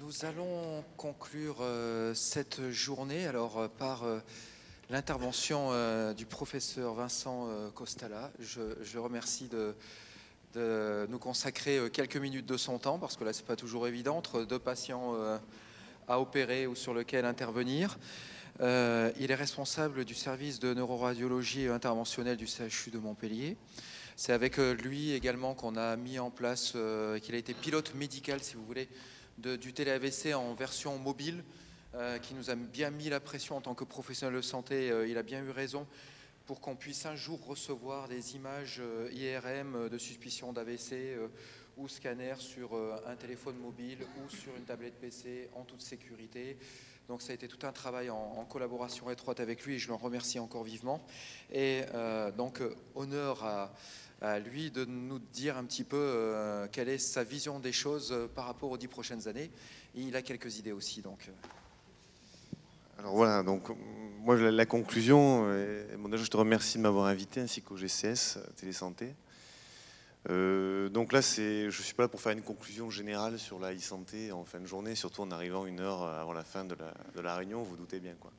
Nous allons conclure cette journée par l'intervention du professeur Vincent Costala. Je remercie de nous consacrer quelques minutes de son temps, parce que là, c'est pas toujours évident, entre deux patients à opérer ou sur lesquels intervenir. Il est responsable du service de neuroradiologie interventionnelle du CHU de Montpellier. C'est avec lui également qu'on a mis en place, qu'il a été pilote médical, si vous voulez, du télé-AVC en version mobile, qui nous a bien mis la pression en tant que professionnel de santé. Il a bien eu raison pour qu'on puisse un jour recevoir des images IRM de suspicion d'AVC ou scanner sur un téléphone mobile ou sur une tablette PC en toute sécurité. Donc ça a été tout un travail en collaboration étroite avec lui et je l'en remercie encore vivement. Et honneur à lui de nous dire un petit peu quelle est sa vision des choses par rapport aux 10 prochaines années. Et il a quelques idées aussi. Alors voilà, donc moi la conclusion, déjà je te remercie de m'avoir invité ainsi qu'au GCS Télésanté. Donc là, je ne suis pas là pour faire une conclusion générale sur la e-santé en fin de journée, surtout en arrivant une heure avant la fin de la réunion, vous doutez bien quoi.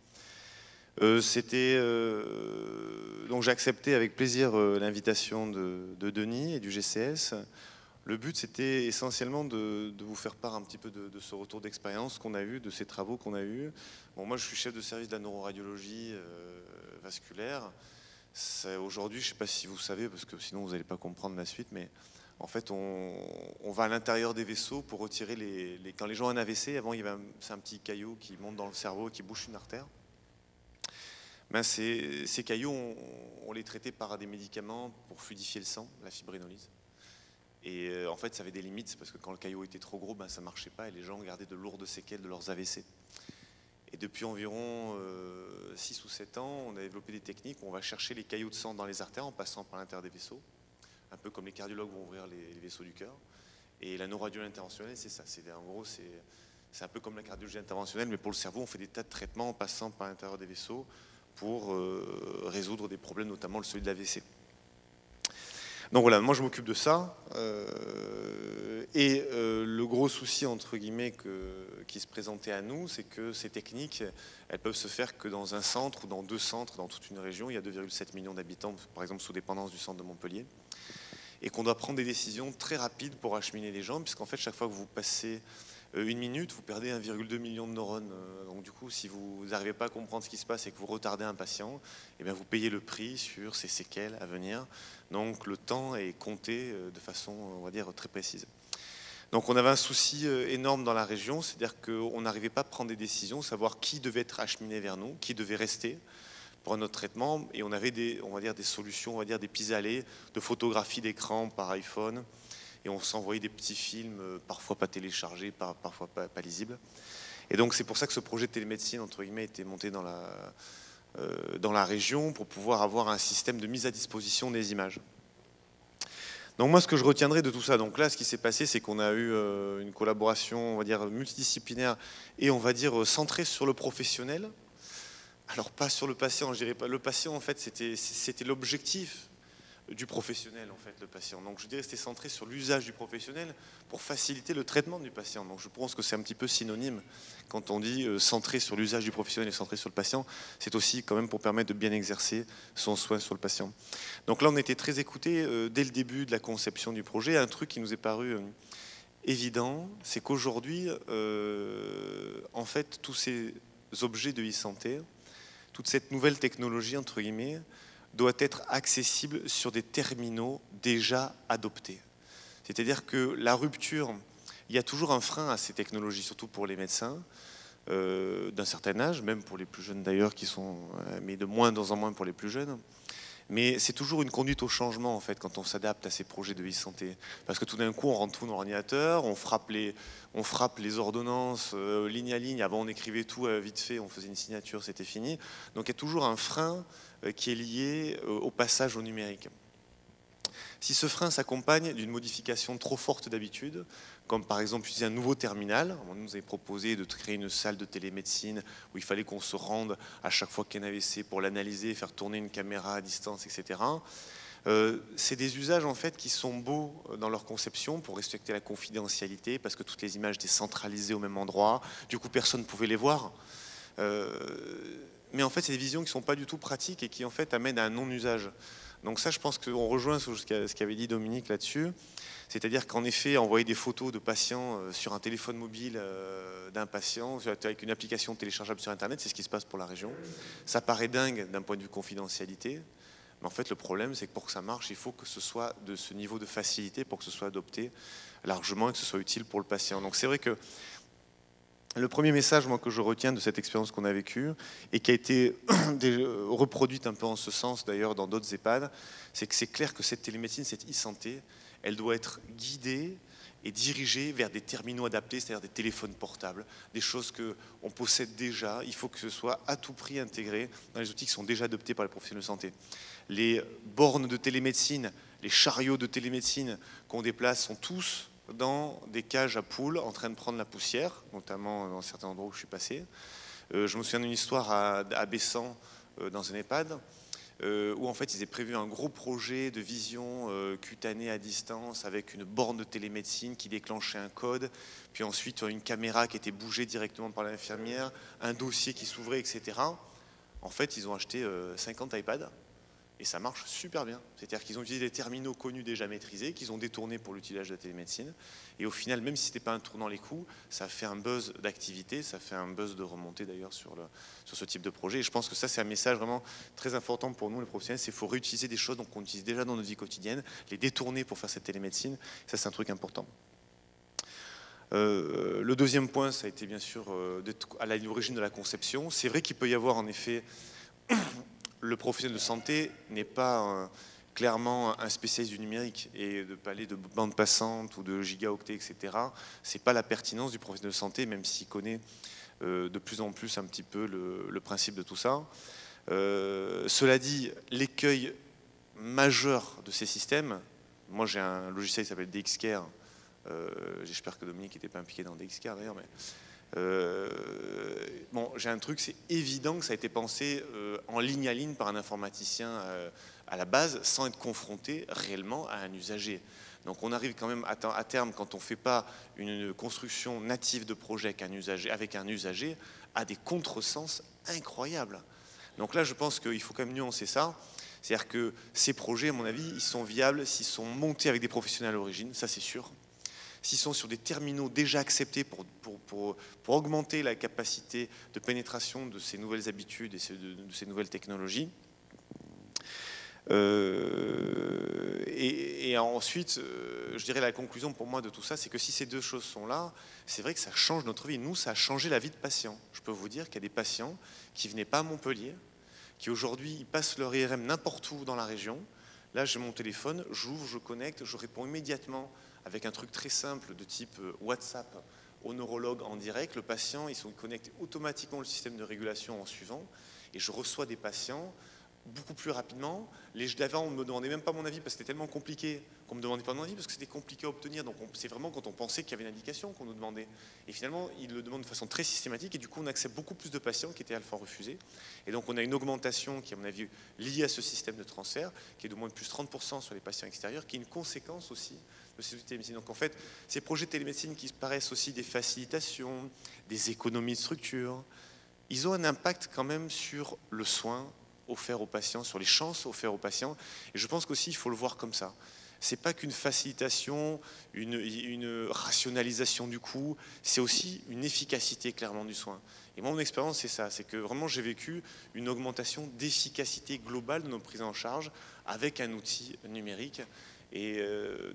Donc j'ai accepté avec plaisir l'invitation de Denis et du GCS. Le but, c'était essentiellement de vous faire part un petit peu de ce retour d'expérience qu'on a eu, de ces travaux qu'on a eus. Bon, moi, je suis chef de service de la neuroradiologie vasculaire. Aujourd'hui, je ne sais pas si vous savez, parce que sinon vous n'allez pas comprendre la suite, mais en fait, on va à l'intérieur des vaisseaux pour retirer quand les gens ont un AVC, avant, c'est un petit caillou qui monte dans le cerveau et qui bouche une artère. Ben, ces cailloux, on les traitait par des médicaments pour fluidifier le sang, la fibrinolyse. Et en fait, ça avait des limites, parce que quand le caillot était trop gros, ben, ça ne marchait pas et les gens gardaient de lourdes séquelles de leurs AVC. Et depuis environ 6 ou 7 ans, on a développé des techniques où on va chercher les caillots de sang dans les artères en passant par l'intérieur des vaisseaux, un peu comme les cardiologues vont ouvrir les vaisseaux du cœur. Et la neuroradiologie interventionnelle, c'est ça. En gros, c'est un peu comme la cardiologie interventionnelle, mais pour le cerveau, on fait des tas de traitements en passant par l'intérieur des vaisseaux pour résoudre des problèmes, notamment celui de l'AVC. Donc voilà, moi je m'occupe de ça. Le gros souci, entre guillemets, qui se présentait à nous, c'est que ces techniques, elles peuvent se faire que dans un centre ou dans 2 centres, dans toute une région. Il y a 2,7 millions d'habitants, par exemple, sous dépendance du centre de Montpellier. Et qu'on doit prendre des décisions très rapides pour acheminer les gens, puisqu'en fait, chaque fois que vous passez 1 minute, vous perdez 1,2 million de neurones. Donc du coup, si vous n'arrivez pas à comprendre ce qui se passe et que vous retardez un patient, eh bien, vous payez le prix sur ces séquelles à venir. Donc le temps est compté de façon, on va dire, très précise. Donc on avait un souci énorme dans la région, c'est-à-dire qu'on n'arrivait pas à prendre des décisions, savoir qui devait être acheminé vers nous, qui devait rester pour un autre traitement. Et on avait des solutions, on va dire des pis-aller, de photographie d'écran par iPhone. Et on s'envoyait des petits films, parfois pas téléchargés, parfois pas lisibles. Et donc c'est pour ça que ce projet de télémédecine, entre guillemets, était monté dans la région pour pouvoir avoir un système de mise à disposition des images. Donc moi, ce que je retiendrai de tout ça, donc là, ce qui s'est passé, c'est qu'on a eu une collaboration, on va dire, multidisciplinaire et on va dire centrée sur le professionnel. Alors pas sur le patient, je dirais pas. Le patient, en fait, c'était l'objectif du professionnel, en fait, le patient. Donc je dirais que c'était centré sur l'usage du professionnel pour faciliter le traitement du patient. Donc je pense que c'est un petit peu synonyme quand on dit centré sur l'usage du professionnel et centré sur le patient. C'est aussi quand même pour permettre de bien exercer son soin sur le patient. Donc là, on était très écoutés dès le début de la conception du projet. Un truc qui nous est paru évident, c'est qu'aujourd'hui, en fait, tous ces objets de e-santé, toute cette nouvelle technologie, entre guillemets, doit être accessible sur des terminaux déjà adoptés. C'est-à-dire que la rupture, il y a toujours un frein à ces technologies, surtout pour les médecins d'un certain âge, même pour les plus jeunes d'ailleurs, mais de moins en moins pour les plus jeunes. Mais c'est toujours une conduite au changement, en fait, quand on s'adapte à ces projets de e-santé. Parce que tout d'un coup, on rentre tout dans l'ordinateur, on frappe les ordonnances ligne à ligne. Avant, on écrivait tout vite fait, on faisait une signature, c'était fini. Donc il y a toujours un frein qui est lié au passage au numérique. Si ce frein s'accompagne d'une modification trop forte d'habitude, comme par exemple utiliser un nouveau terminal, on nous avait proposé de créer une salle de télémédecine où il fallait qu'on se rende à chaque fois qu'il y a un AVC pour l'analyser, faire tourner une caméra à distance, etc. C'est des usages en fait qui sont beaux dans leur conception pour respecter la confidentialité, parce que toutes les images étaient centralisées au même endroit, du coup personne ne pouvait les voir. Mais en fait c'est des visions qui ne sont pas du tout pratiques et qui en fait amènent à un non-usage. Donc ça je pense qu'on rejoint ce qu'avait dit Dominique là-dessus, c'est-à-dire qu'en effet envoyer des photos de patients sur un téléphone mobile d'un patient avec une application téléchargeable sur internet, c'est ce qui se passe pour la région. Ça paraît dingue d'un point de vue confidentialité. Mais en fait, le problème, c'est que pour que ça marche, il faut que ce soit de ce niveau de facilité pour que ce soit adopté largement et que ce soit utile pour le patient. Donc c'est vrai que le premier message moi, que je retiens de cette expérience qu'on a vécue et qui a été reproduite un peu en ce sens d'ailleurs dans d'autres EHPAD, c'est que c'est clair que cette télémédecine, cette e-santé, elle doit être guidée et dirigée vers des terminaux adaptés, c'est-à-dire des téléphones portables, des choses qu'on possède déjà. Il faut que ce soit à tout prix intégré dans les outils qui sont déjà adoptés par les professionnels de santé. Les bornes de télémédecine, les chariots de télémédecine qu'on déplace sont tous dans des cages à poules en train de prendre la poussière, notamment dans certains endroits où je suis passé. Je me souviens d'une histoire à Bessan, dans un EHPAD, où en fait ils avaient prévu un gros projet de vision cutanée à distance avec une borne de télémédecine qui déclenchait un code, puis ensuite une caméra qui était bougée directement par l'infirmière, un dossier qui s'ouvrait, etc. En fait, ils ont acheté 50 iPads. Et ça marche super bien. C'est-à-dire qu'ils ont utilisé des terminaux connus déjà maîtrisés, qu'ils ont détournés pour l'utilisation de la télémédecine. Et au final, même si ce n'était pas un tour dans les coups, ça fait un buzz d'activité, ça fait un buzz de remontée d'ailleurs sur ce type de projet. Et je pense que ça, c'est un message vraiment très important pour nous, les professionnels. C'est qu'il faut réutiliser des choses qu'on utilise déjà dans notre vie quotidienne, les détourner pour faire cette télémédecine. Ça, c'est un truc important. Le deuxième point, ça a été bien sûr d'être à l'origine de la conception. C'est vrai qu'il peut y avoir en effet... Le professionnel de santé n'est pas clairement un spécialiste du numérique et de parler de bande passante ou de gigaoctets, etc. C'est pas la pertinence du professionnel de santé, même s'il connaît de plus en plus un petit peu le principe de tout ça. Cela dit, l'écueil majeur de ces systèmes, moi j'ai un logiciel qui s'appelle DXCare, j'espère que Dominique n'était pas impliqué dans DXCare d'ailleurs, mais bon, j'ai un truc, c'est évident que ça a été pensé en ligne à ligne par un informaticien à la base, sans être confronté réellement à un usager. Donc on arrive quand même à terme, quand on ne fait pas une construction native de projet avec un usager, à des contresens incroyables. Donc là, je pense qu'il faut quand même nuancer ça. C'est-à-dire que ces projets, à mon avis, ils sont viables s'ils sont montés avec des professionnels à l'origine, ça c'est sûr. S'ils sont sur des terminaux déjà acceptés pour augmenter la capacité de pénétration de ces nouvelles habitudes et de ces nouvelles technologies. Et ensuite, je dirais la conclusion pour moi de tout ça, c'est que si ces deux choses sont là, c'est vrai que ça change notre vie. Nous, ça a changé la vie de patients. Je peux vous dire qu'il y a des patients qui ne venaient pas à Montpellier, qui aujourd'hui passent leur IRM n'importe où dans la région. Là, j'ai mon téléphone, j'ouvre, je connecte, je réponds immédiatement avec un truc très simple de type WhatsApp au neurologue en direct. Le patient, ils sont connectés automatiquement au système de régulation en suivant. Et je reçois des patients beaucoup plus rapidement. D'avant, on ne me demandait même pas mon avis parce que c'était tellement compliqué qu'on ne me demandait pas mon avis parce que c'était compliqué à obtenir. Donc c'est vraiment quand on pensait qu'il y avait une indication qu'on nous demandait. Et finalement, ils le demandent de façon très systématique et du coup, on accepte beaucoup plus de patients qui étaient alpha refusés. Et donc, on a une augmentation qui est, à mon avis, liée à ce système de transfert, qui est de moins de plus 30% sur les patients extérieurs, qui est une conséquence aussi de ces outils de télémédecine. Donc en fait, ces projets de télémédecine qui paraissent aussi des facilitations, des économies de structure, ils ont un impact quand même sur le soin offert aux patients, sur les chances offertes aux patients. Et je pense qu'aussi, il faut le voir comme ça. Ce n'est pas qu'une facilitation, une rationalisation du coût, c'est aussi une efficacité clairement du soin. Et moi, mon expérience, c'est ça, c'est que vraiment j'ai vécu une augmentation d'efficacité globale de nos prises en charge avec un outil numérique. Et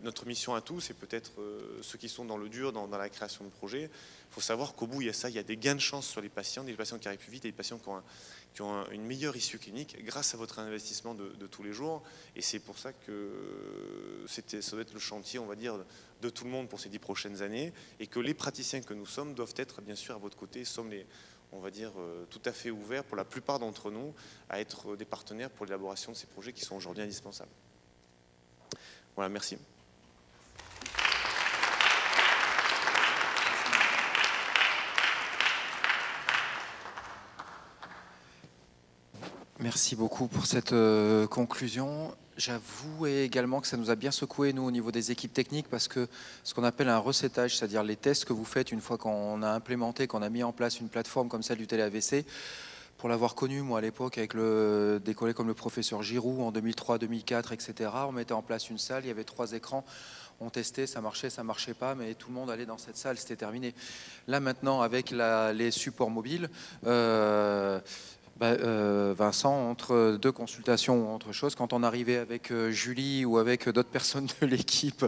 notre mission à tous, c'est peut-être ceux qui sont dans le dur, dans la création de projets, il faut savoir qu'au bout, il y a ça, il y a des gains de chance sur les patients, des patients qui arrivent plus vite et des patients qui ont une meilleure issue clinique grâce à votre investissement de tous les jours. Et c'est pour ça que ça doit être le chantier, on va dire, de tout le monde pour ces 10 prochaines années et que les praticiens que nous sommes doivent être bien sûr à votre côté, sommes on va dire, tout à fait ouverts pour la plupart d'entre nous à être des partenaires pour l'élaboration de ces projets qui sont aujourd'hui indispensables. Voilà, merci. Merci beaucoup pour cette conclusion. J'avoue également que ça nous a bien secoué, nous, au niveau des équipes techniques, parce que ce qu'on appelle un recettage, c'est-à-dire les tests que vous faites une fois qu'on a implémenté, qu'on a mis en place une plateforme comme celle du télé-AVC, pour l'avoir connu, moi, à l'époque, avec des collègues comme le professeur Giroud, en 2003, 2004, etc., on mettait en place une salle, il y avait 3 écrans, on testait, ça marchait pas, mais tout le monde allait dans cette salle, c'était terminé. Là, maintenant, avec les supports mobiles, Vincent, entre 2 consultations ou autre chose, quand on arrivait avec Julie ou avec d'autres personnes de l'équipe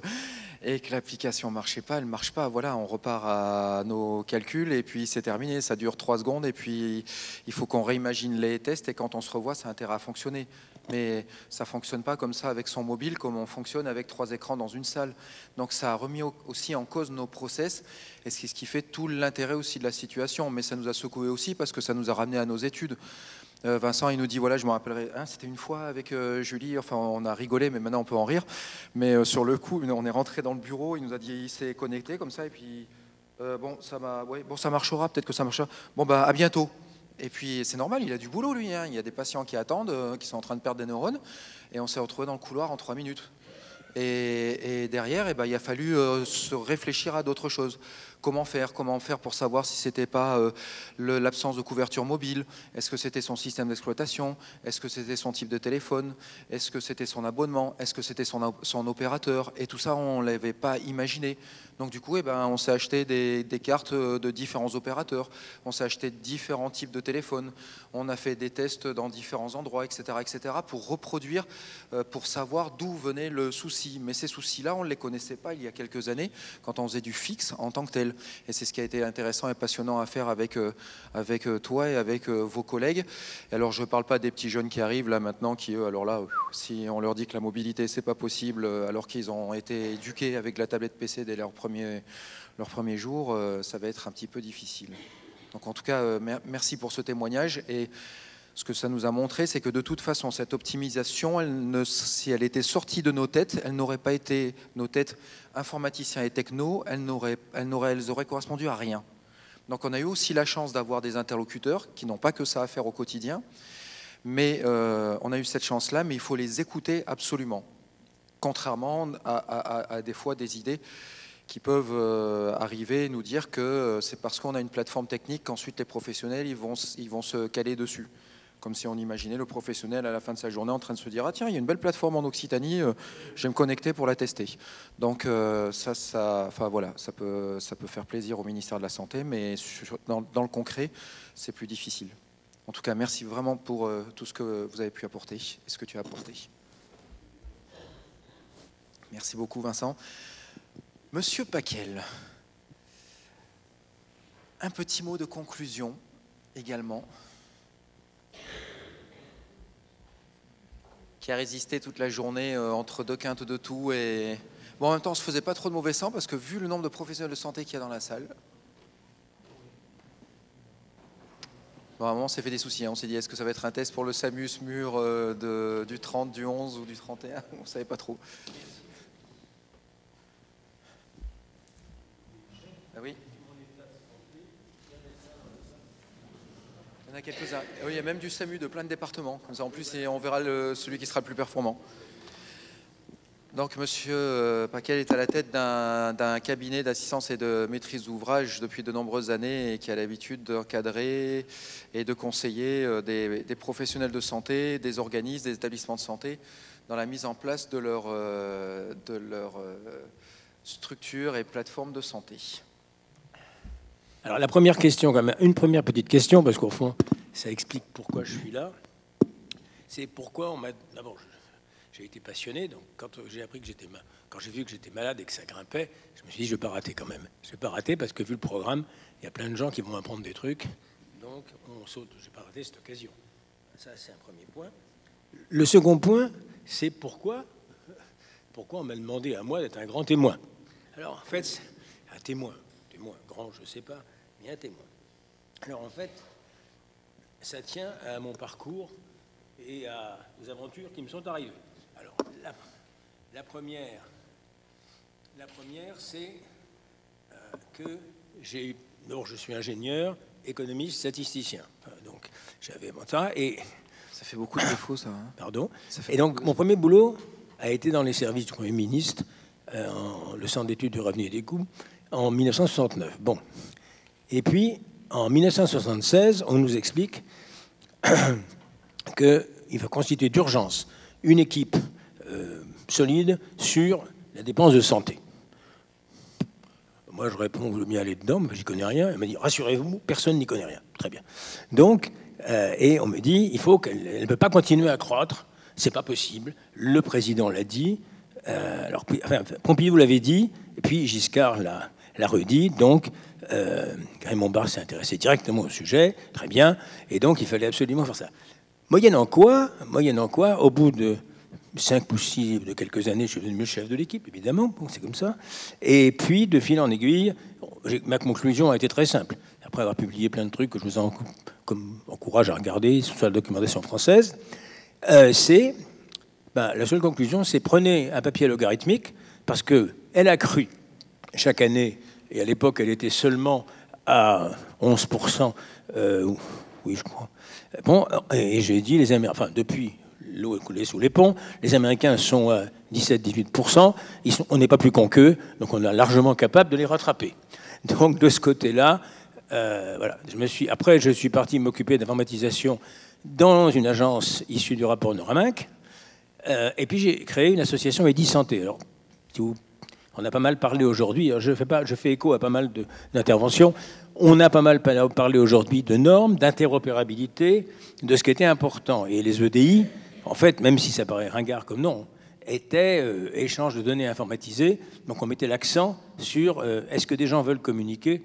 et que l'application ne marchait pas, elle ne marche pas. Voilà, on repart à nos calculs et puis c'est terminé. Ça dure 3 secondes et puis il faut qu'on réimagine les tests et quand on se revoit, ça a intérêt à fonctionner. Mais ça ne fonctionne pas comme ça avec son mobile, comme on fonctionne avec 3 écrans dans une salle. Donc ça a remis aussi en cause nos process et c'est ce qui fait tout l'intérêt aussi de la situation. Mais ça nous a secoué aussi parce que ça nous a ramené à nos études. Vincent, il nous dit, voilà, je me rappellerai, hein, c'était une fois avec Julie, enfin on a rigolé, mais maintenant on peut en rire. Mais sur le coup, on est rentré dans le bureau, il nous a dit, il s'est connecté comme ça, et puis, bon, ça marchera, peut-être que ça marchera. Bon, bah, à bientôt. Et puis, c'est normal, il a du boulot, lui. Hein. Il y a des patients qui attendent, qui sont en train de perdre des neurones, et on s'est retrouvé dans le couloir en 3 minutes. Et derrière, eh ben, il a fallu se réfléchir à d'autres choses. Comment faire pour savoir si c'était pas l'absence de couverture mobile? Est-ce que c'était son système d'exploitation? Est-ce que c'était son type de téléphone? Est-ce que c'était son abonnement? Est-ce que c'était son opérateur? Et tout ça, on ne l'avait pas imaginé. Donc du coup, eh ben, on s'est acheté des cartes de différents opérateurs. On s'est acheté différents types de téléphones. On a fait des tests dans différents endroits, etc., pour reproduire, pour savoir d'où venait le souci. Mais ces soucis-là, on ne les connaissait pas il y a quelques années, quand on faisait du fixe en tant que tel. Et c'est ce qui a été intéressant et passionnant à faire avec toi et avec vos collègues. Et alors, je ne parle pas des petits jeunes qui arrivent là maintenant, qui eux, alors là, si on leur dit que la mobilité, c'est pas possible, alors qu'ils ont été éduqués avec la tablette PC dès leur premier jour, ça va être un petit peu difficile. Donc en tout cas, merci pour ce témoignage. Et ce que ça nous a montré, c'est que de toute façon, cette optimisation, si elle était sortie de nos têtes, elle n'aurait pas été nos têtes informaticiens et techno, elles auraient correspondu à rien. Donc on a eu aussi la chance d'avoir des interlocuteurs qui n'ont pas que ça à faire au quotidien, mais on a eu cette chance-là, mais il faut les écouter absolument, contrairement à des fois des idées qui peuvent arriver et nous dire que c'est parce qu'on a une plateforme technique qu'ensuite les professionnels ils vont se caler dessus. Comme si on imaginait le professionnel à la fin de sa journée en train de se dire « Ah tiens, il y a une belle plateforme en Occitanie, je vais me connecter pour la tester. » Donc enfin, voilà, ça peut faire plaisir au ministère de la Santé, mais dans le concret, c'est plus difficile. En tout cas, merci vraiment pour tout ce que vous avez pu apporter et ce que tu as apporté. Merci beaucoup, Vincent. Monsieur Paquel, un petit mot de conclusion également, qui a résisté toute la journée entre 2 quintes de tout et... Bon, en même temps, on ne se faisait pas trop de mauvais sang parce que vu le nombre de professionnels de santé qu'il y a dans la salle, bon, à un moment, on s'est fait des soucis. Hein. On s'est dit, est-ce que ça va être un test pour le SAMU, SMUR du 30, du 11 ou du 31? On ne savait pas trop. Ah oui. Il y en a quelques-uns. Oui, il y a même du SAMU de plein de départements. Comme ça, en plus, on verra celui qui sera le plus performant. Donc, Monsieur Paquel est à la tête d'un cabinet d'assistance et de maîtrise d'ouvrage depuis de nombreuses années et qui a l'habitude d'encadrer et de conseiller des professionnels de santé, des organismes, des établissements de santé dans la mise en place de leur structure et plateforme de santé. Alors la première question, quand même, une première petite question, parce qu'au fond, ça explique pourquoi je suis là. C'est pourquoi on m'a... D'abord, j'ai été passionné, donc quand j'ai appris que quand j'ai vu que j'étais malade et que ça grimpait, je me suis dit, je ne vais pas rater quand même. Je ne vais pas rater parce que vu le programme, il y a plein de gens qui vont m'apprendre des trucs, donc on saute. Je ne vais pas rater cette occasion. Ça, c'est un premier point. Le second point, c'est pourquoi on m'a demandé à moi d'être un grand témoin. Alors en fait, un témoin grand, je ne sais pas, mais un témoin. Alors en fait, ça tient à mon parcours et aux aventures qui me sont arrivées. Alors la première, c'est que je suis ingénieur, économiste, statisticien. Donc j'avais mon temps et Ça fait beaucoup de défauts, ça. Hein. Pardon. Ça fait Et donc, mon premier boulot a été dans les services du Premier ministre, le Centre d'études du revenu et des coûts, en 1969. Bon. Et puis, en 1976, on nous explique qu'il va constituer d'urgence une équipe solide sur la dépense de santé. Moi, je réponds, vous voulez bien aller dedans, mais j'y connais rien. Elle m'a dit, rassurez-vous, personne n'y connaît rien. Très bien. Donc, et on me dit, il faut qu'elle ne peut pas continuer à croître, c'est pas possible. Le président l'a dit, alors, enfin, Pompidou l'avait dit, et puis Giscard l'a redit, donc Raymond Barre s'est intéressé directement au sujet, très bien, et donc il fallait absolument faire ça. Moyennant quoi, au bout de 5 ou 6, de quelques années, je suis devenu chef de l'équipe, évidemment, bon, c'est comme ça. Et puis, de fil en aiguille, ma conclusion a été très simple. Après avoir publié plein de trucs que je vous encourage à regarder sur la documentation française, la seule conclusion, c'est prenez un papier logarithmique, parce qu'elle a cru chaque année, et à l'époque, elle était seulement à 11%, oui, je crois. Bon, et j'ai dit, depuis l'eau est coulée sous les ponts, les Américains sont à 17-18%, on n'est pas plus cons qu'eux, donc on est largement capable de les rattraper. Donc de ce côté-là, voilà. Après, je suis parti m'occuper d'informatisation dans une agence issue du rapport Noraminck, et puis j'ai créé une association Eddy Santé. Alors, on a pas mal parlé aujourd'hui, je fais écho à pas mal d'interventions, on a pas mal parlé aujourd'hui de normes, d'interopérabilité, de ce qui était important. Et les EDI, en fait, même si ça paraît ringard comme nom, était échange de données informatisées. Donc on mettait l'accent sur est-ce que des gens veulent communiquer.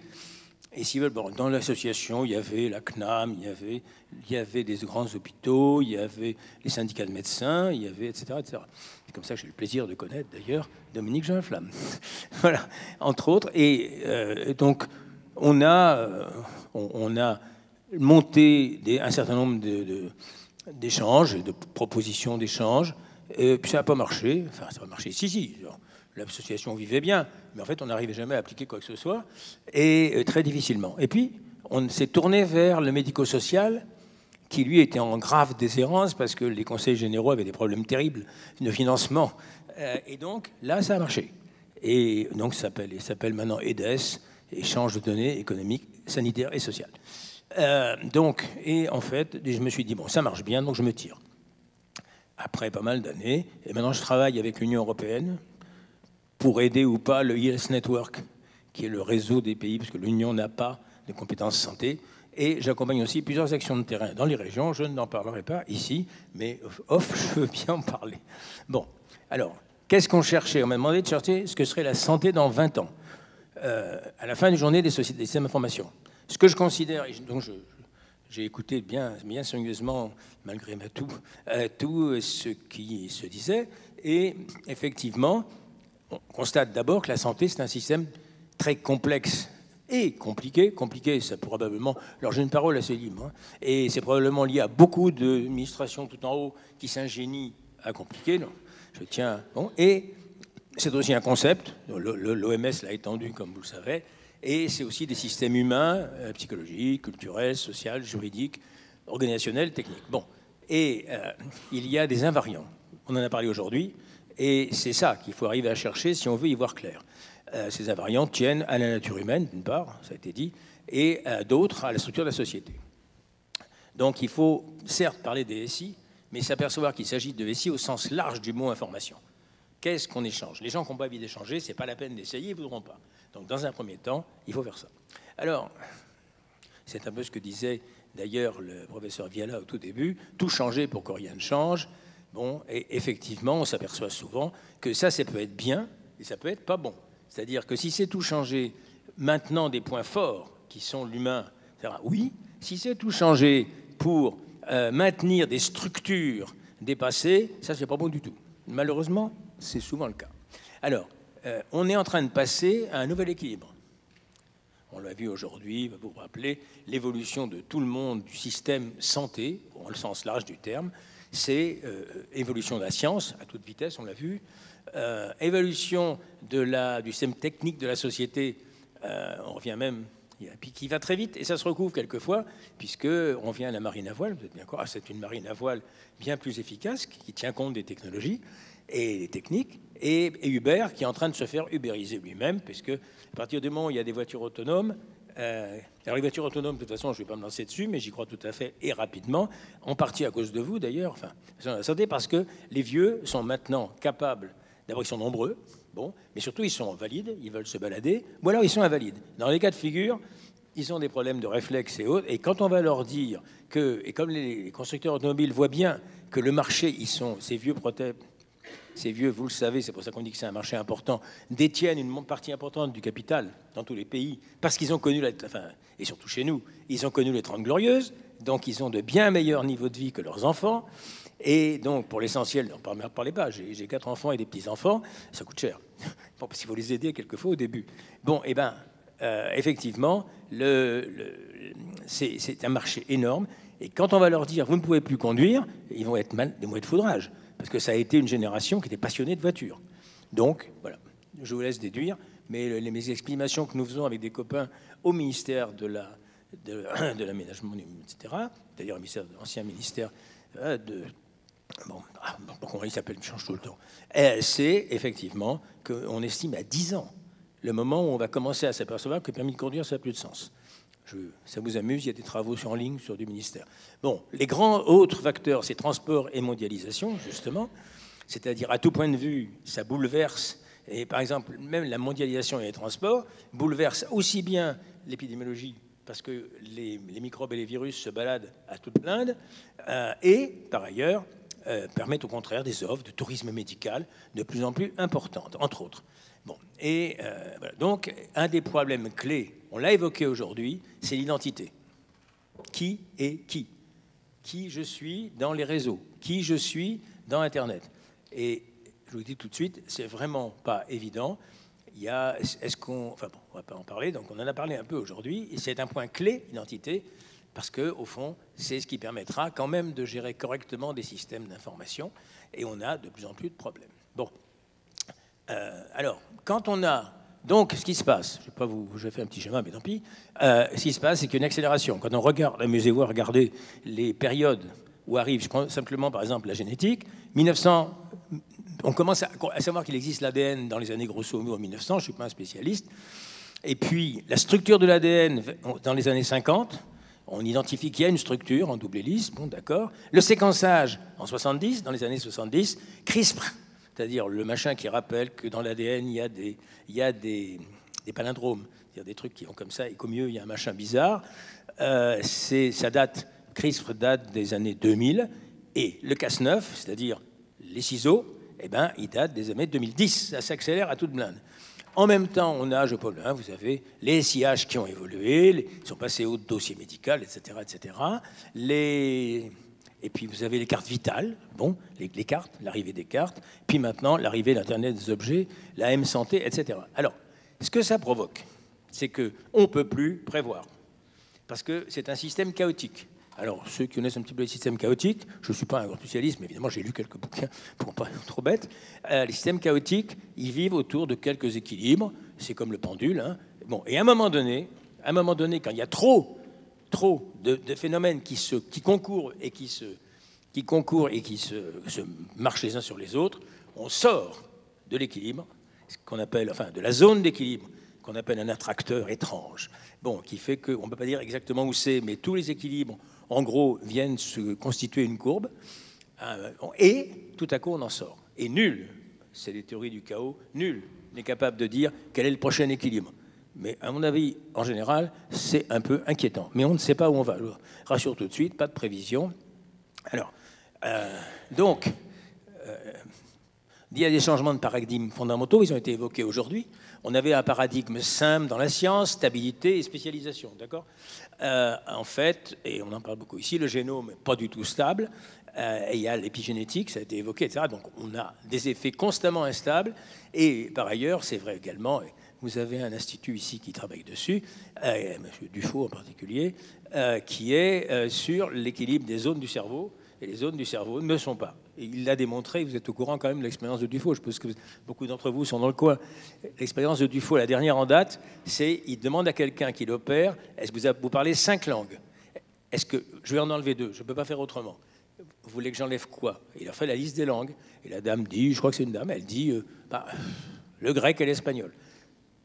Et s'ils veulent, bon, dans l'association, il y avait la CNAM, il y avait des grands hôpitaux, il y avait les syndicats de médecins, il y avait, etc., etc. C'est comme ça que j'ai le plaisir de connaître, d'ailleurs, Dominique Jean-Flamme. Voilà, entre autres. Et donc, on a monté un certain nombre d'échanges, de propositions d'échanges, et puis ça n'a pas marché. Enfin, ça n'a pas marché. Si. L'association vivait bien, mais en fait, on n'arrivait jamais à appliquer quoi que ce soit, et très difficilement. Et puis, on s'est tourné vers le médico-social, qui, lui, était en grave déshérence, parce que les conseils généraux avaient des problèmes terribles de financement. Et donc, là, ça a marché. Et donc, ça s'appelle maintenant EDES, Échange de données économiques, sanitaires et sociales. Et en fait, je me suis dit, bon, ça marche bien, donc je me tire. Après pas mal d'années, et maintenant je travaille avec l'Union européenne pour aider ou pas le Health Network, qui est le réseau des pays, parce que l'Union n'a pas de compétences santé. Et j'accompagne aussi plusieurs actions de terrain dans les régions. Je n'en parlerai pas ici, mais je veux bien en parler. Bon, alors, qu'est-ce qu'on cherchait? On m'a demandé de chercher ce que serait la santé dans 20 ans, à la fin d'une journée des sociétés des systèmes d'information. Ce que je considère, et donc j'ai écouté bien soigneusement, malgré tout ce qui se disait, et effectivement, on constate d'abord que la santé, c'est un système très complexe et compliqué. Compliqué, ça probablement... Alors j'ai une parole assez libre, hein, et c'est probablement lié à beaucoup d'administrations tout en haut qui s'ingénient à compliquer. Donc, je tiens... Bon, et c'est aussi un concept, l'OMS l'a étendu, comme vous le savez, et c'est aussi des systèmes humains, psychologiques, culturels, sociaux, juridiques, organisationnels, techniques. Bon, et il y a des invariants. On en a parlé aujourd'hui, et c'est ça qu'il faut arriver à chercher si on veut y voir clair. Ces invariants tiennent à la nature humaine, d'une part, ça a été dit, et d'autres à la structure de la société. Donc il faut certes parler des SI, mais s'apercevoir qu'il s'agit de SI au sens large du mot information. Qu'est-ce qu'on échange? Les gens qui n'ont pas envie d'échanger, ce n'est pas la peine d'essayer, ils ne voudront pas. Donc dans un premier temps, il faut faire ça. Alors, c'est un peu ce que disait d'ailleurs le professeur Viala au tout début, tout changer pour que rien ne change. Bon, et effectivement, on s'aperçoit souvent que ça peut être bien et ça peut être pas bon. C'est-à-dire que si c'est tout changer maintenant des points forts qui sont l'humain, oui. Si c'est tout changer pour maintenir des structures dépassées, ça c'est pas bon du tout. Malheureusement, c'est souvent le cas. Alors, on est en train de passer à un nouvel équilibre. On l'a vu aujourd'hui, vous vous rappelez, l'évolution de tout le monde du système santé, dans le sens large du terme, c'est évolution de la science, à toute vitesse, on l'a vu, évolution du système technique de la société, on revient même Et puis qui va très vite, et ça se recouvre quelquefois, puisqu'on vient à la marine à voile, vous êtes bien d'accord, c'est une marine à voile bien plus efficace, qui tient compte des technologies et des techniques, et Uber qui est en train de se faire ubériser lui-même, puisque à partir du moment où il y a des voitures autonomes, alors les voitures autonomes, de toute façon, je ne vais pas me lancer dessus, mais j'y crois tout à fait, et rapidement, en partie à cause de vous d'ailleurs, enfin, la santé, parce que les vieux sont maintenant capables, d'abord ils sont nombreux, bon, mais surtout ils sont valides, ils veulent se balader, ou alors ils sont invalides. Dans les cas de figure, ils ont des problèmes de réflexes et autres, et quand on va leur dire que, et comme les constructeurs automobiles voient bien que le marché, ces vieux, vous le savez, c'est pour ça qu'on dit que c'est un marché important, détiennent une partie importante du capital dans tous les pays, parce qu'ils ont connu, et surtout chez nous, ils ont connu les 30 Glorieuses, donc ils ont de bien meilleurs niveaux de vie que leurs enfants, et donc pour l'essentiel, ne parlez pas, j'ai 4 enfants et des petits-enfants, ça coûte cher, bon, parce qu'il faut les aider quelquefois au début. Bon, et bien, effectivement, c'est un marché énorme, et quand on va leur dire, vous ne pouvez plus conduire, ils vont être des mots de foudrage. Parce que ça a été une génération qui était passionnée de voitures. Donc, voilà, je vous laisse déduire, mais mes explications que nous faisons avec des copains au ministère de l'aménagement, etc., d'ailleurs, l'ancien ministère comment il s'appelle, il change tout le temps, c'est effectivement qu'on estime à 10 ans le moment où on va commencer à s'apercevoir que le permis de conduire, ça n'a plus de sens. Ça vous amuse, il y a des travaux en ligne sur du ministère. Bon, les grands autres facteurs, c'est transport et mondialisation, justement. C'est-à-dire, à tout point de vue, ça bouleverse. Et par exemple, même la mondialisation et les transports bouleversent aussi bien l'épidémiologie, parce que les microbes et les virus se baladent à toute blinde, et par ailleurs, permettent au contraire des offres de tourisme médical de plus en plus importantes, entre autres. Bon, et voilà. Donc, un des problèmes clés, on l'a évoqué aujourd'hui, c'est l'identité. Qui est qui? Qui je suis dans les réseaux? Qui je suis dans Internet? Et je vous le dis tout de suite, c'est vraiment pas évident. On va pas en parler, donc on en a parlé un peu aujourd'hui, et c'est un point clé, l'identité, parce que au fond, c'est ce qui permettra quand même de gérer correctement des systèmes d'information, et on a de plus en plus de problèmes. Bon. Alors, quand on a... Donc, ce qui se passe, je vais faire un petit schéma, mais tant pis. Ce qui se passe, c'est qu'il y a une accélération. Quand on regarde, amusez-vous à regarder les périodes où arrive, je prends simplement par exemple la génétique, 1900, on commence à savoir qu'il existe l'ADN dans les années grosso modo en 1900, je ne suis pas un spécialiste. Et puis, la structure de l'ADN dans les années 50, on identifie qu'il y a une structure en double hélice, bon d'accord. Le séquençage en 70, dans les années 70, CRISPR, c'est-à-dire le machin qui rappelle que dans l'ADN, il y a des palindromes, c'est-à-dire des trucs qui vont comme ça, et qu'au mieux, il y a un machin bizarre. CRISPR date des années 2000, et le Cas9, c'est-à-dire les ciseaux, eh ben, il date des années 2010. Ça s'accélère à toute blinde. En même temps, on a, vous avez les SIH qui ont évolué, ils sont passés au dossier médical, etc., etc. Et puis vous avez les cartes vitales, bon, les cartes, l'arrivée des cartes, puis maintenant l'arrivée de l'Internet des objets, la M-santé, etc. Alors, ce que ça provoque, c'est qu'on ne peut plus prévoir, parce que c'est un système chaotique. Alors, ceux qui connaissent un petit peu les systèmes chaotiques, je ne suis pas un grand spécialiste, mais évidemment j'ai lu quelques bouquins pour ne pas être trop bête. Les systèmes chaotiques, ils vivent autour de quelques équilibres, c'est comme le pendule. Hein. Bon, et à un moment donné, quand il y a trop de phénomènes qui concourent et qui se marchent les uns sur les autres, on sort de l'équilibre, de la zone d'équilibre, qu'on appelle un attracteur étrange. Bon, qui fait qu'on ne peut pas dire exactement où c'est, mais tous les équilibres, en gros, viennent se constituer une courbe, et tout à coup, on en sort. Et nul, c'est les théories du chaos, nul n'est capable de dire quel est le prochain équilibre. Mais à mon avis, en général, c'est un peu inquiétant. Mais on ne sait pas où on va. Je rassure tout de suite, pas de prévision. Alors, il y a des changements de paradigme fondamentaux, ils ont été évoqués aujourd'hui. On avait un paradigme simple dans la science, stabilité et spécialisation, d'accord ? En fait, et on en parle beaucoup ici, le génome n'est pas du tout stable, et il y a l'épigénétique, ça a été évoqué, etc. Donc on a des effets constamment instables, et par ailleurs, c'est vrai également, vous avez un institut ici qui travaille dessus, M. Dufault en particulier, qui est sur l'équilibre des zones du cerveau, et les zones du cerveau ne sont pas. Et il l'a démontré, vous êtes au courant quand même de l'expérience de Dufaux, je pense que beaucoup d'entre vous sont dans le coin. L'expérience de Dufaux, la dernière en date, c'est il demande à quelqu'un qui l'opère, est-ce que vous parlez 5 langues? Est-ce que je vais en enlever 2? Je ne peux pas faire autrement. Vous voulez que j'enlève quoi? Il a fait la liste des langues. Et la dame dit, je crois que c'est une dame, elle dit le grec et l'espagnol.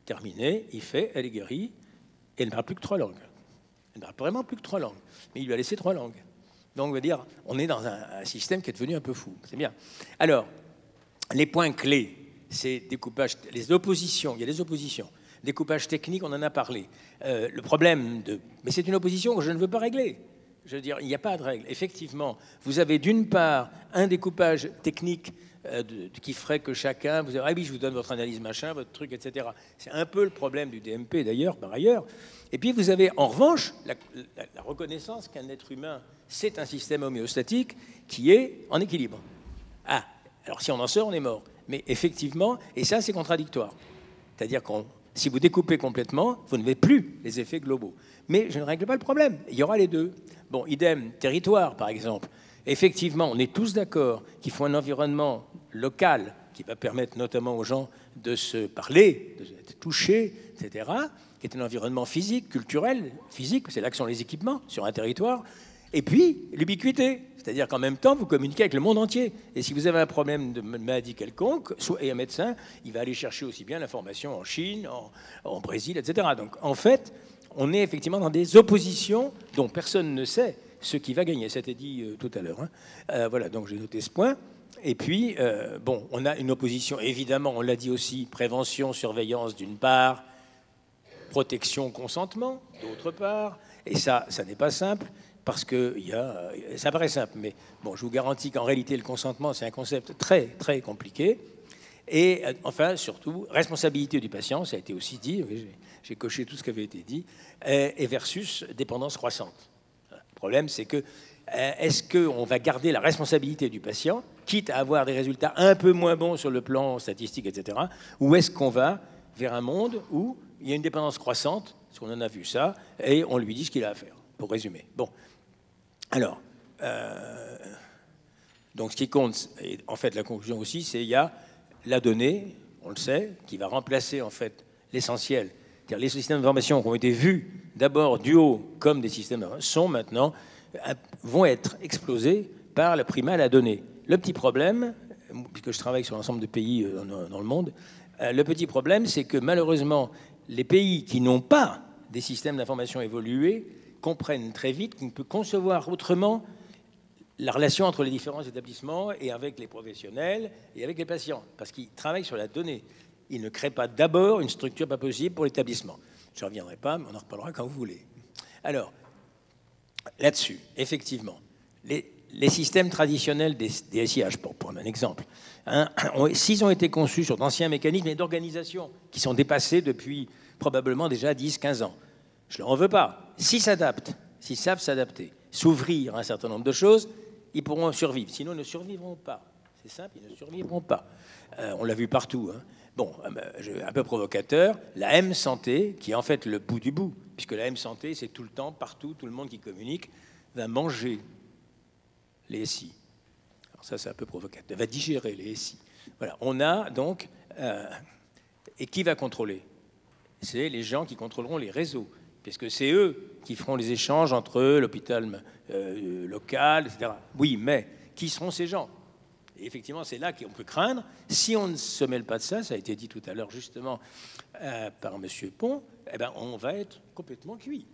Terminé, il fait, elle est guérie, et elle ne parle plus que 3 langues. Elle ne parle vraiment plus que 3 langues. Mais il lui a laissé 3 langues. Donc, on veut dire, on est dans un système qui est devenu un peu fou. C'est bien. Alors, les points clés, c'est découpage, les oppositions. Il y a des oppositions. Découpage technique, on en a parlé. Le problème de... Mais c'est une opposition que je ne veux pas régler. Je veux dire, il n'y a pas de règle. Effectivement, vous avez d'une part un découpage technique qui ferait que chacun... Vous avez, ah oui, je vous donne votre analyse machin, votre truc, etc. C'est un peu le problème du DMP, d'ailleurs, par ailleurs. Et puis, vous avez, en revanche, la reconnaissance qu'un être humain, c'est un système homéostatique qui est en équilibre. Ah, alors si on en sort, on est mort. Mais effectivement, et ça, c'est contradictoire. C'est-à-dire que si vous découpez complètement, vous n'avez plus les effets globaux. Mais je ne règle pas le problème. Il y aura les deux. Bon, idem, territoire, par exemple. Effectivement, on est tous d'accord qu'il faut un environnement local qui va permettre notamment aux gens de se parler, de se toucher, etc., qui est un environnement physique, culturel, physique, c'est là que sont les équipements sur un territoire. Et puis, l'ubiquité, c'est-à-dire qu'en même temps, vous communiquez avec le monde entier. Et si vous avez un problème de maladie quelconque, et un médecin, il va aller chercher aussi bien l'information en Chine, en Brésil, etc. Donc, en fait, on est effectivement dans des oppositions dont personne ne sait ce qui va gagner. Ça a été dit tout à l'heure. Voilà, donc j'ai noté ce point. Et puis, bon, on a une opposition, évidemment, on l'a dit aussi, prévention, surveillance d'une part, protection, consentement d'autre part. Et ça n'est pas simple. Parce que ça paraît simple, mais bon, je vous garantis qu'en réalité, le consentement, c'est un concept très, très compliqué. Et enfin, surtout, responsabilité du patient, ça a été aussi dit, j'ai coché tout ce qui avait été dit, et versus dépendance croissante. Le problème, c'est que est-ce qu'on va garder la responsabilité du patient, quitte à avoir des résultats un peu moins bons sur le plan statistique, etc., ou est-ce qu'on va vers un monde où il y a une dépendance croissante, parce qu'on en a vu ça, et on lui dit ce qu'il a à faire, pour résumer. Bon. Alors, donc ce qui compte, et en fait la conclusion aussi, c'est qu'il y a la donnée, on le sait, qui va remplacer en fait l'essentiel. C'est-à-dire les systèmes d'information qui ont été vus d'abord du haut comme des systèmes sont maintenant, vont être explosés par le primat à la donnée. Le petit problème, puisque je travaille sur l'ensemble de pays dans le monde, le petit problème, c'est que malheureusement, les pays qui n'ont pas des systèmes d'information évolués comprennent très vite qu'on peut concevoir autrement la relation entre les différents établissements et avec les professionnels et avec les patients, parce qu'ils travaillent sur la donnée. Ils ne créent pas d'abord une structure pas possible pour l'établissement. Je ne reviendrai pas, mais on en reparlera quand vous voulez. Alors, là-dessus, effectivement, les systèmes traditionnels des SIH, pour prendre un exemple, s'ils ont été conçus sur d'anciens mécanismes d'organisation qui sont dépassés depuis probablement déjà 10-15 ans, je ne leur en veux pas. S'ils s'adaptent, s'ils savent s'adapter, s'ouvrir à un certain nombre de choses, ils pourront survivre. Sinon, ils ne survivront pas. C'est simple, ils ne survivront pas. On l'a vu partout. Hein. Bon, un peu provocateur, la M-Santé, qui est en fait le bout du bout, puisque la M-Santé, c'est tout le temps, partout, tout le monde qui communique, va manger les SI. Alors ça, c'est un peu provocateur. Va digérer les SI. Voilà. On a donc... et qui va contrôler? C'est les gens qui contrôleront les réseaux, puisque c'est eux qui feront les échanges entre l'hôpital local, etc. Oui, mais qui seront ces gens? Et effectivement, c'est là qu'on peut craindre. Si on ne se mêle pas de ça, ça a été dit tout à l'heure justement par M. Pont, eh ben, on va être complètement cuit.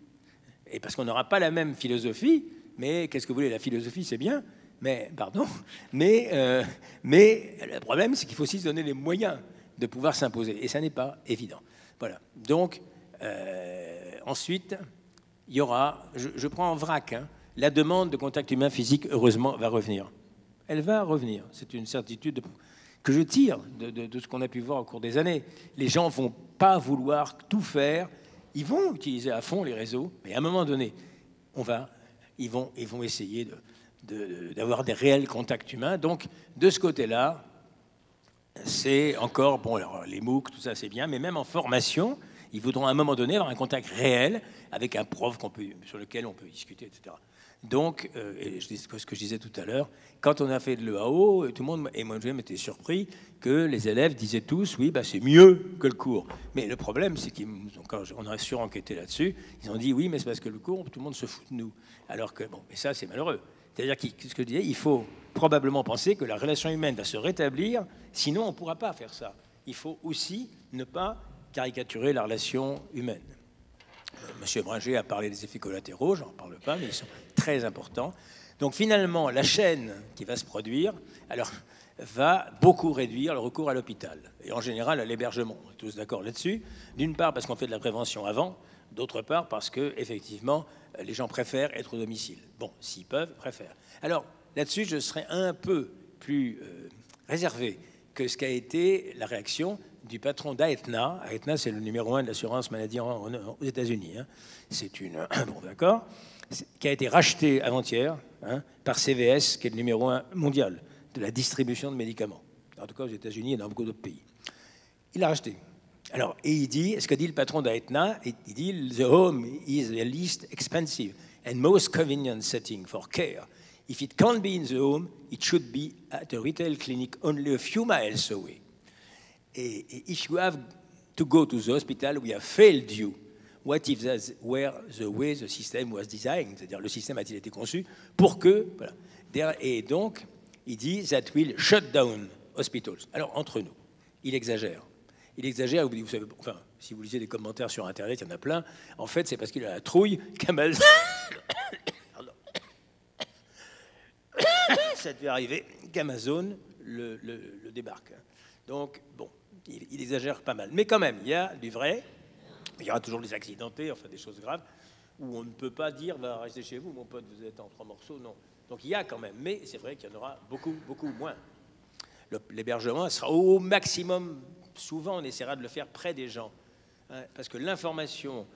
Et parce qu'on n'aura pas la même philosophie, mais qu'est-ce que vous voulez, la philosophie, c'est bien, mais, pardon, mais le problème, c'est qu'il faut aussi se donner les moyens de pouvoir s'imposer. Et ça n'est pas évident. Voilà. Donc, ensuite, il y aura, je prends en vrac, hein, la demande de contact humain physique, heureusement, va revenir. Elle va revenir. C'est une certitude que je tire de ce qu'on a pu voir au cours des années. Les gens ne vont pas vouloir tout faire. Ils vont utiliser à fond les réseaux, mais à un moment donné, ils vont essayer d'avoir des réels contacts humains. Donc, de ce côté-là, c'est encore... Bon, alors, les MOOC, tout ça, c'est bien, mais même en formation, ils voudront à un moment donné avoir un contact réel avec un prof sur lequel on peut discuter, etc. Donc, et je dis ce que je disais tout à l'heure, quand on a fait de l'EAO, tout le monde, et moi-même, était surpris que les élèves disaient tous, oui, bah, c'est mieux que le cours. Mais le problème, c'est quand on a surenquêté là-dessus, ils ont dit, oui, mais c'est parce que le cours, tout le monde se fout de nous. Alors que, bon, et ça, c'est malheureux. C'est-à-dire ce que je disais, il faut probablement penser que la relation humaine va se rétablir, sinon on ne pourra pas faire ça. Il faut aussi ne pas caricaturer la relation humaine. Monsieur Bringer a parlé des effets collatéraux, j'en parle pas, mais ils sont très importants. Donc finalement, la chaîne qui va se produire, alors, va beaucoup réduire le recours à l'hôpital, et en général à l'hébergement. On est tous d'accord là-dessus. D'une part parce qu'on fait de la prévention avant, d'autre part parce que effectivement les gens préfèrent être au domicile. Bon, s'ils peuvent, préfèrent. Alors là-dessus, je serais un peu plus réservé que ce qu'a été la réaction du patron d'Aetna. Aetna, c'est le numéro 1 de l'assurance maladie aux États-Unis. Hein. C'est une... Bon, d'accord, qui a été racheté avant-hier par CVS, qui est le numéro 1 mondial de la distribution de médicaments. En tout cas, aux États-Unis et dans beaucoup d'autres pays. Il l'a racheté. Alors, et il dit, ce que dit le patron d'Aetna, il dit, the home is the least expensive and most convenient setting for care. If it can't be in the home, it should be at a retail clinic only a few miles away. Et if you have to go to the hospital, we have failed you. What if that were the way the system was designed? C'est-à-dire, le système a-t-il été conçu pour que... Voilà. Et donc, il dit, that will shut down hospitals. Alors, entre nous, il exagère. Il exagère, vous savez, enfin, si vous lisez des commentaires sur Internet, il y en a plein. En fait, c'est parce qu'il a la trouille qu'Amazon... Ça devait arriver qu'Amazon le débarque. Donc, bon, il exagère pas mal. Mais quand même, il y a du vrai. Il y aura toujours des accidentés, enfin des choses graves, où on ne peut pas dire, va rester chez vous, mon pote, vous êtes en 3 morceaux. Non. Donc, il y a quand même. Mais c'est vrai qu'il y en aura beaucoup, beaucoup moins. L'hébergement sera au maximum. Souvent, on essaiera de le faire près des gens. Parce que l'information,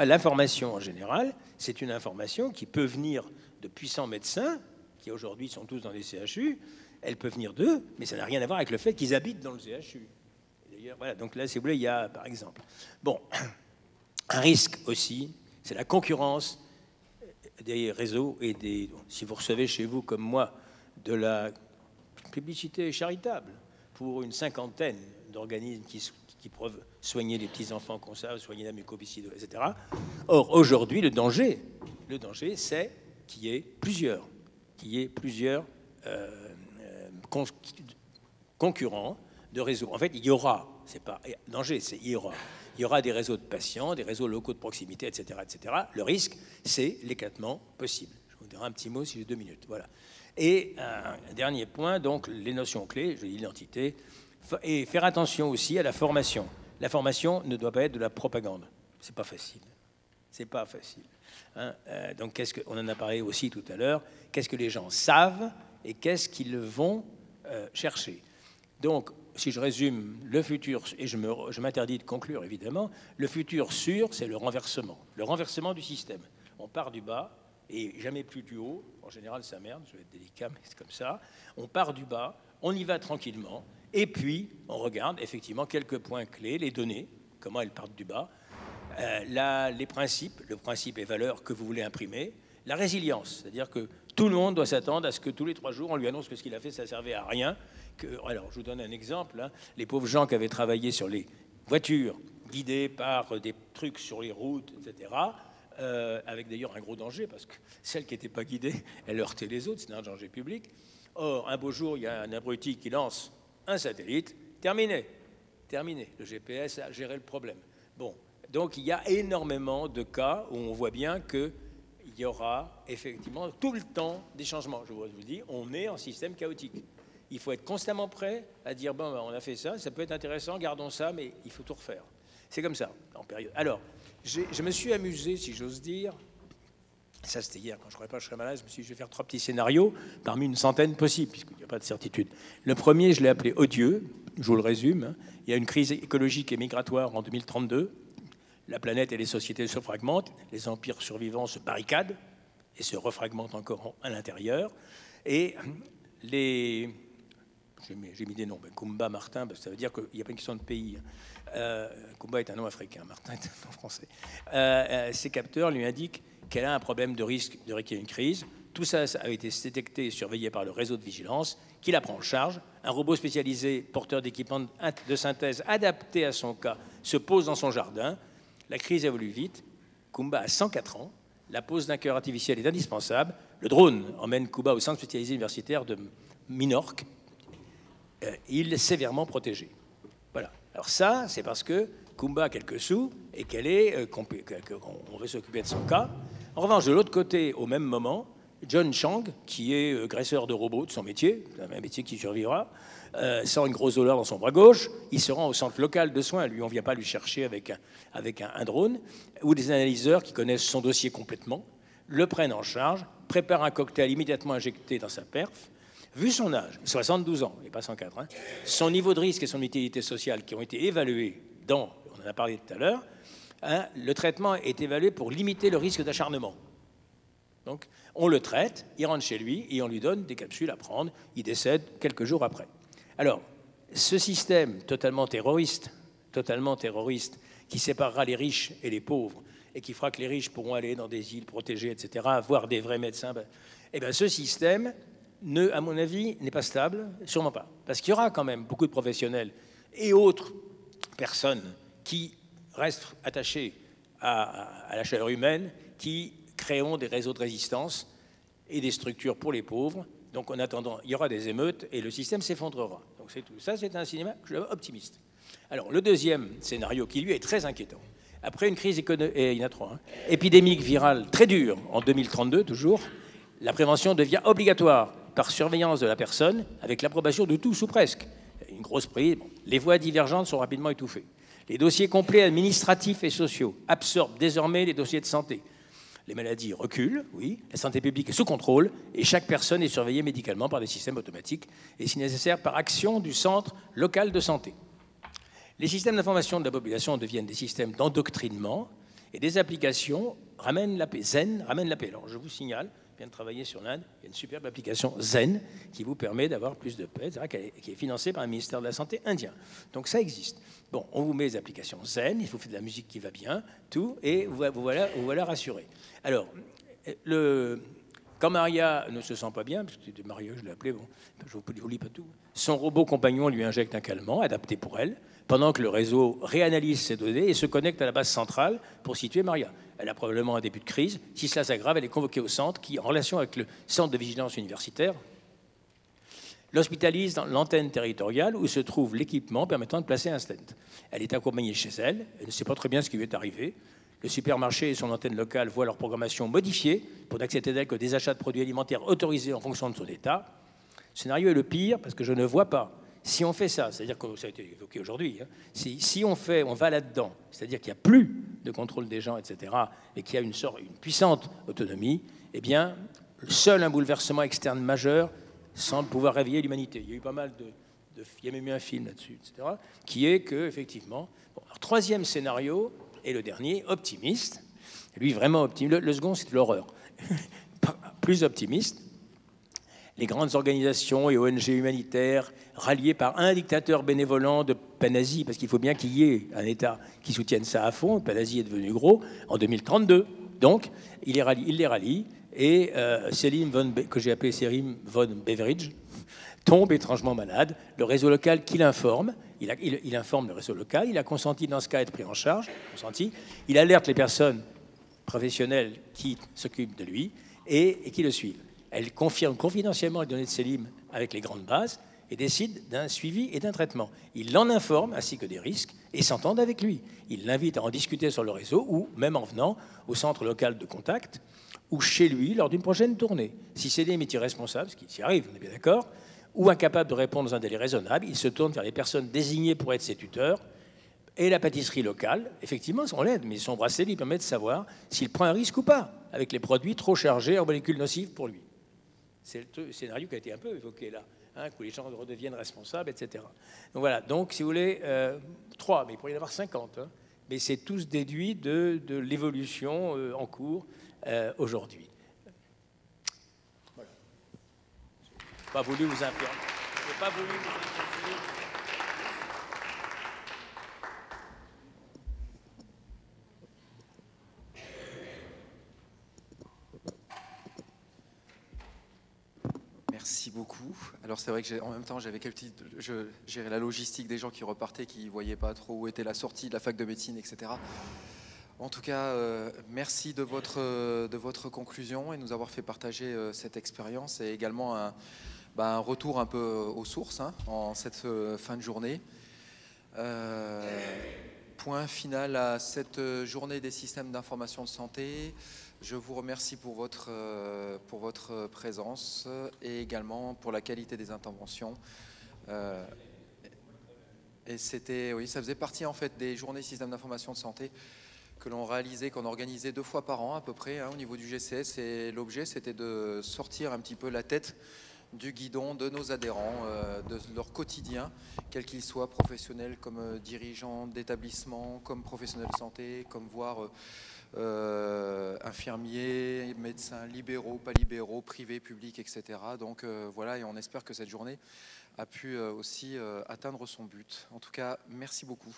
l'information en général, c'est une information qui peut venir de puissants médecins, qui aujourd'hui sont tous dans les CHU, elle peut venir d'eux, mais ça n'a rien à voir avec le fait qu'ils habitent dans le CHU. D'ailleurs, voilà, donc là, si vous voulez, il y a, par exemple... Bon, un risque aussi, c'est la concurrence des réseaux et des... Si vous recevez chez vous, comme moi, de la publicité charitable pour une cinquantaine d'organismes qui peuvent soigner les petits-enfants qu'on sait, soigner la mucoviscidose, etc. Or, aujourd'hui, le danger, c'est qu'il y ait plusieurs concurrents de réseaux. En fait, il y aura, c'est pas danger, c'est il y aura des réseaux de patients, des réseaux locaux de proximité, etc., etc. Le risque, c'est l'éclatement possible. Je vous dirai un petit mot si j'ai 2 minutes. Voilà. Et un dernier point, donc les notions clés, je dis l'identité, et faire attention aussi à la formation. La formation ne doit pas être de la propagande. C'est pas facile. C'est pas facile. Donc, on en a parlé aussi tout à l'heure. Qu'est-ce que les gens savent et qu'est-ce qu'ils vont chercher? Donc, si je résume, le futur, et je m'interdis de conclure évidemment, le futur sûr, c'est le renversement du système. On part du bas et jamais plus du haut. En général, ça merde, je vais être délicat, mais c'est comme ça. On part du bas, on y va tranquillement, et puis on regarde effectivement quelques points clés, les données, comment elles partent du bas. Les principes, le principe et valeurs que vous voulez imprimer, la résilience, c'est-à-dire que tout le monde doit s'attendre à ce que tous les 3 jours, on lui annonce que ce qu'il a fait, ça ne servait à rien. Alors, je vous donne un exemple. Les pauvres gens qui avaient travaillé sur les voitures guidées par des trucs sur les routes, etc., avec d'ailleurs un gros danger, parce que celles qui n'étaient pas guidées, elles heurtaient les autres, c'était un danger public. Or, un beau jour, il y a un abruti qui lance un satellite, terminé. Le GPS a géré le problème. Bon. Donc, il y a énormément de cas où on voit bien qu'il y aura effectivement tout le temps des changements. Je vous dis, on est en système chaotique. Il faut être constamment prêt à dire, bon, on a fait ça, ça peut être intéressant, gardons ça, mais il faut tout refaire. C'est comme ça, en période. Alors, je me suis amusé, si j'ose dire, ça c'était hier, quand je ne croyais pas que je serais malade, je me suis dit, je vais faire 3 petits scénarios, parmi une centaine possible, puisqu'il n'y a pas de certitude. Le premier, je l'ai appelé odieux, je vous le résume. Il y a une crise écologique et migratoire en 2032. La planète et les sociétés se fragmentent, les empires survivants se barricadent et se refragmentent encore à l'intérieur. Et j'ai mis des noms, Kumba, Martin, ça veut dire qu'il n'y a pas une question de pays. Kumba est un nom africain, Martin est un nom français. Ces capteurs lui indiquent qu'elle a un problème de risque de réquer une crise. Tout ça a été détecté et surveillé par le réseau de vigilance, qui la prend en charge. Un robot spécialisé, porteur d'équipements de synthèse adapté à son cas, se pose dans son jardin. La crise évolue vite. Kumba a 104 ans. La pose d'un cœur artificiel est indispensable. Le drone emmène Kumba au centre spécialisé universitaire de Minorque. Il est sévèrement protégé. Voilà. Alors ça, c'est parce que Kumba a quelques sous et qu'on veut s'occuper de son cas. En revanche, de l'autre côté, au même moment, John Chang, qui est graisseur de robots de son métier, un métier qui survivra, sent une grosse douleur dans son bras gauche, il se rend au centre local de soins. Lui, on ne vient pas lui chercher avec un drone, où des analyseurs qui connaissent son dossier complètement le prennent en charge, préparent un cocktail immédiatement injecté dans sa perf. Vu son âge, 72 ans, et pas 104, hein, son niveau de risque et son utilité sociale qui ont été évalués on en a parlé tout à l'heure, hein, le traitement est évalué pour limiter le risque d'acharnement. Donc, on le traite, il rentre chez lui et on lui donne des capsules à prendre. Il décède quelques jours après. Alors, ce système totalement terroriste, qui séparera les riches et les pauvres, et qui fera que les riches pourront aller dans des îles protégées, etc., voir des vrais médecins, ce système, à mon avis, n'est pas stable, sûrement pas. Parce qu'il y aura quand même beaucoup de professionnels et autres personnes qui restent attachées à la chaleur humaine, qui créeront des réseaux de résistance et des structures pour les pauvres. Donc, en attendant, il y aura des émeutes et le système s'effondrera. Donc, c'est tout. Ça, c'est un cinéma optimiste. Alors, le deuxième scénario, qui lui est très inquiétant, après une crise épidémique virale très dure, en 2032 toujours, la prévention devient obligatoire par surveillance de la personne, avec l'approbation de tous ou presque. Une grosse prise. Bon. Les voies divergentes sont rapidement étouffées. Les dossiers complets administratifs et sociaux absorbent désormais les dossiers de santé. Les maladies reculent, oui, la santé publique est sous contrôle et chaque personne est surveillée médicalement par des systèmes automatiques et, si nécessaire, par action du centre local de santé. Les systèmes d'information de la population deviennent des systèmes d'endoctrinement et des applications ramènent la paix. Zen ramène la paix. Alors, je vous signale, je viens de travailler sur l'Inde, il y a une superbe application Zen qui vous permet d'avoir plus de paix, qui est financée par le ministère de la Santé indien. Donc, ça existe. Bon, on vous met les applications Zen, il vous fait de la musique qui va bien, tout, et vous voilà rassuré. Alors, quand Maria ne se sent pas bien, parce que c'était Maria, je l'ai appelée, bon, je ne vous lis pas tout, son robot compagnon lui injecte un calmant adapté pour elle, pendant que le réseau réanalyse ses données et se connecte à la base centrale pour situer Maria. Elle a probablement un début de crise. Si cela s'aggrave, elle est convoquée au centre qui, en relation avec le centre de vigilance universitaire, l'hospitalise dans l'antenne territoriale où se trouve l'équipement permettant de placer un stent. Elle est accompagnée chez elle, elle ne sait pas très bien ce qui lui est arrivé. Le supermarché et son antenne locale voient leur programmation modifiée pour n'accepter d'elle que des achats de produits alimentaires autorisés en fonction de son état. Ce scénario est le pire parce que je ne vois pas. Si on fait ça, c'est-à-dire que ça a été évoqué aujourd'hui, hein, si on va là-dedans, c'est-à-dire qu'il n'y a plus de contrôle des gens, etc., et qu'il y a une puissante autonomie, eh bien, seul un bouleversement externe majeur semble pouvoir réveiller l'humanité. Il y a eu pas mal il y a même eu un film là-dessus, etc., qui est que, effectivement, bon, alors, troisième scénario, et le dernier, optimiste, lui vraiment optimiste, le second c'est l'horreur, plus optimiste, les grandes organisations et ONG humanitaires ralliées par un dictateur bénévolent de Panasie, parce qu'il faut bien qu'il y ait un État qui soutienne ça à fond, Panasie est devenu gros, en 2032, donc il les rallie, et que j'ai appelé Selim von Beveridge, tombe étrangement malade. Le réseau local qui l'informe, il informe le réseau local, il a consenti dans ce cas à être pris en charge, il alerte les personnes professionnelles qui s'occupent de lui et qui le suivent. Elle confirme confidentiellement les données de Selim avec les grandes bases et décide d'un suivi et d'un traitement. Il l'en informe ainsi que des risques et s'entendent avec lui. Il l'invite à en discuter sur le réseau ou même en venant au centre local de contact ou chez lui lors d'une prochaine tournée. Si Selim est irresponsable, ce qui s'y arrive, on est bien d'accord, ou incapable de répondre dans un délai raisonnable, il se tourne vers les personnes désignées pour être ses tuteurs et la pâtisserie locale. Effectivement, on l'aide, mais son bracelet lui permet de savoir s'il prend un risque ou pas avec les produits trop chargés en molécules nocives pour lui. C'est le scénario qui a été un peu évoqué là, hein, où les gens redeviennent responsables, etc. Donc voilà, donc si vous voulez, 3, mais il pourrait y en avoir 50, hein, mais c'est tous déduit de l'évolution en cours aujourd'hui. Voilà. Je n'ai pas voulu vous impermer. n'ai pas voulu vous déconseiller. Merci beaucoup. Alors c'est vrai que en même temps j'avais je gérais la logistique des gens qui repartaient, qui ne voyaient pas trop où était la sortie de la fac de médecine, etc. En tout cas, merci de votre conclusion et nous avoir fait partager cette expérience et également un retour un peu aux sources hein, en cette fin de journée. Point final à cette journée des systèmes d'information de santé. Je vous remercie pour votre présence et également pour la qualité des interventions. Et c'était, oui, ça faisait partie en fait des journées systèmes d'information de santé que l'on réalisait, qu'on organisait 2 fois par an à peu près hein, au niveau du GCS. Et l'objet, c'était de sortir un petit peu la tête du guidon de nos adhérents, de leur quotidien, quel qu'il soit, professionnel comme dirigeants d'établissement, comme professionnels de santé, comme voire infirmiers, médecins libéraux, pas libéraux, privés, publics, etc. Donc voilà, et on espère que cette journée a pu aussi atteindre son but. En tout cas, merci beaucoup.